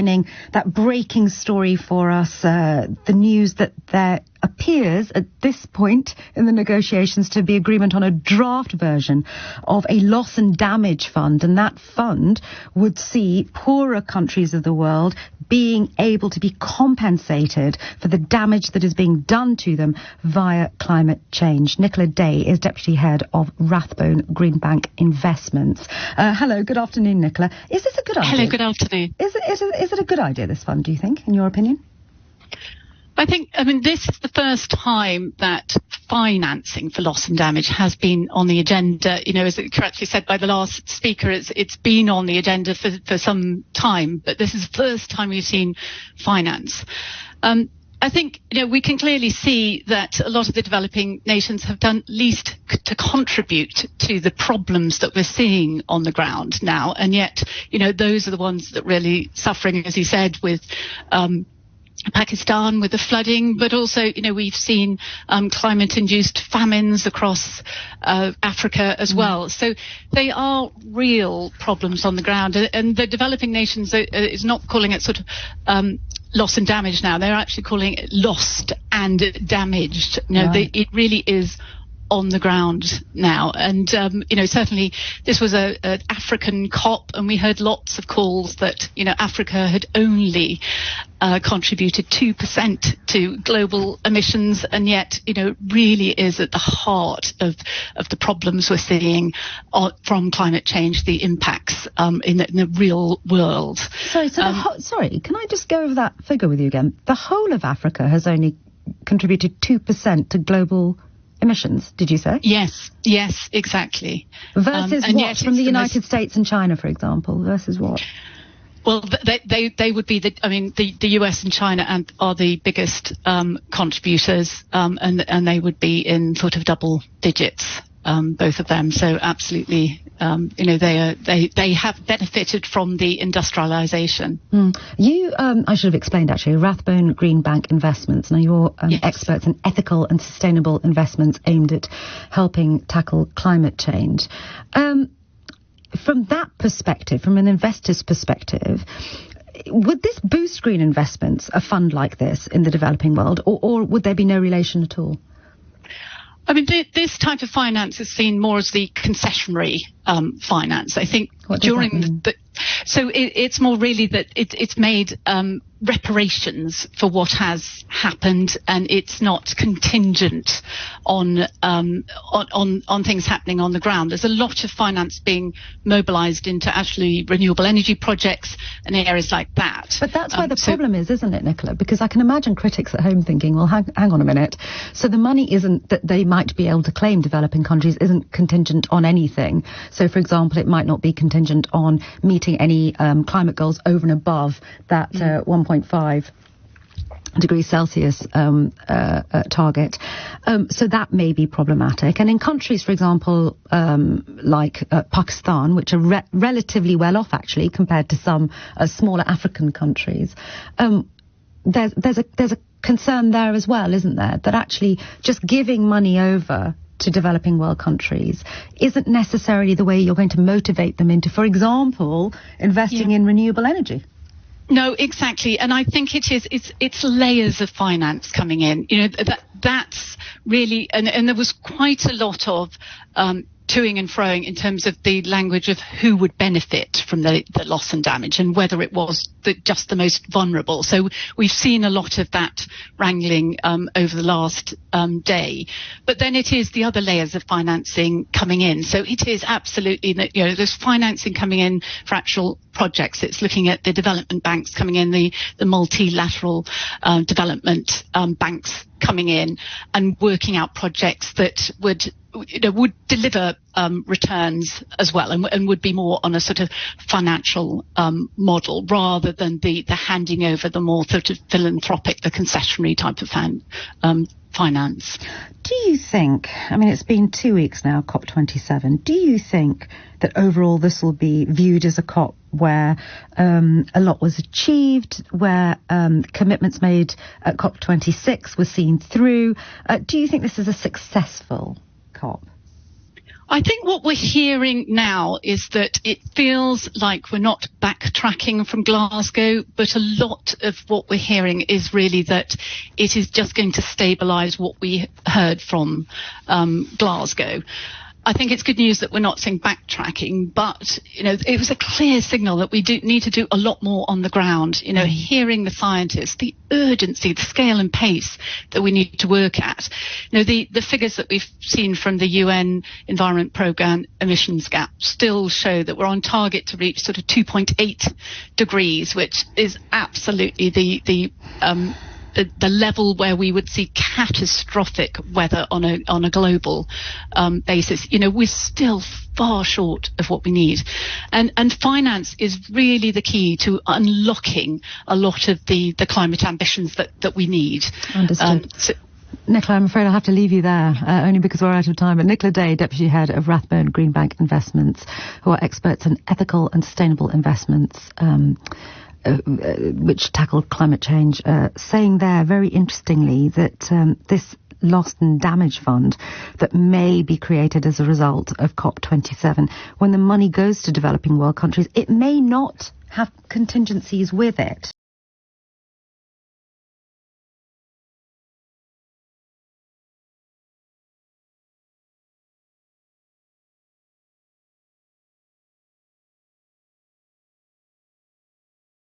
outlining that breaking story for us, the news that there appears at this point in the negotiations to be agreement on a draft version of a loss and damage fund, and that fund would see poorer countries of the world being able to be compensated for the damage that is being done to them via climate change. Nicola Day is Deputy Head of Rathbone Greenbank Investments. Hello, good afternoon, Nicola. Is this a good idea? Hello, good afternoon. Is it a good idea, this fund, do you think, in your opinion? I mean, this is the first time that financing for loss and damage has been on the agenda. You know, as it correctly said by the last speaker, it's been on the agenda for some time, but this is the first time we've seen finance. I think, you know, we can clearly see that a lot of the developing nations have done least to contribute to the problems that we're seeing on the ground now. And yet, you know, those are the ones that really suffering, as you said, with Pakistan with the flooding, but also, you know, we've seen climate-induced famines across Africa as well. So they are real problems on the ground, and the developing nations is not calling it sort of loss and damage now. They're actually calling it lost and damaged. You know, right. It really is on the ground now. And, you know, certainly this was an African COP, and we heard lots of calls that, you know, Africa had only contributed 2% to global emissions, and yet, you know, really is at the heart of the problems we're seeing from climate change, the impacts in the real world. Sorry, can I just go over that figure with you again? The whole of Africa has only contributed 2% to global emissions, did you say? Yes, exactly. Versus what? From the United States and China, for example, versus what? Well, they would be the US and China are the biggest contributors, and they would be in sort of double digits, both of them. So absolutely, you know, they have benefited from the industrialization. You, I should have explained actually, Rathbone Greenbank Investments. Now you're Yes. experts in ethical and sustainable investments aimed at helping tackle climate change. From that perspective, from an investor's perspective, would this boost green investments, a fund like this, in the developing world, or would there be no relation at all? I mean, this type of finance is seen more as the concessionary finance. I think during so it's more really that it's made reparations for what has happened, and it's not contingent on things happening on the ground. There's a lot of finance being mobilised into actually renewable energy projects and areas like that. But that's where the problem is, isn't it, Nicola? Because I can imagine critics at home thinking, well, hang on a minute. So the money isn't that they might be able to claim, developing countries, isn't contingent on anything. So, for example, it might not be contingent on meeting any climate goals over and above that 1.5 degrees Celsius target. So that may be problematic. And in countries, for example, like Pakistan, which are relatively well off, actually, compared to some smaller African countries, there's a concern there as well, isn't there? That actually just giving money over to developing world countries isn't necessarily the way you're going to motivate them into, for example, investing in renewable energy. No, exactly. And I think it's layers of finance coming in. You know, that's really, and there was quite a lot of toing and froing in terms of the language of who would benefit from the loss and damage, and whether it was just the most vulnerable. So we've seen a lot of that wrangling over the last day. But then it is the other layers of financing coming in. So it is absolutely that, you know, there's financing coming in for actual projects. It's looking at the development banks coming in, the multilateral development banks coming in and working out projects that would deliver returns as well, and would be more on a sort of financial model rather than the handing over the more sort of philanthropic, the concessionary type of finance. Do you think, I mean, it's been 2 weeks now, COP27, do you think that overall this will be viewed as a COP where a lot was achieved, where commitments made at COP26 were seen through? Do you think this is a successful COP? I think what we're hearing now is that it feels like we're not backtracking from Glasgow, but a lot of what we're hearing is really that it is just going to stabilise what we heard from Glasgow. I think it's good news that we're not seeing backtracking, but, it was a clear signal that we do need to do a lot more on the ground, hearing the scientists, the urgency, the scale and pace that we need to work at. The figures that we've seen from the UN Environment Programme emissions gap still show that we're on target to reach sort of 2.8 degrees, which is absolutely the level where we would see catastrophic weather on a global basis. We're still far short of what we need, and finance is really the key to unlocking a lot of the climate ambitions that we need. Understood. Nicola, I'm afraid I'll have to leave you there, only because we're out of time. But Nicola Day, Deputy Head of Rathbone Greenbank Investments, who are experts in ethical and sustainable investments, which tackle climate change, saying there very interestingly that this lost and damage fund that may be created as a result of COP27, when the money goes to developing world countries, it may not have contingencies with it.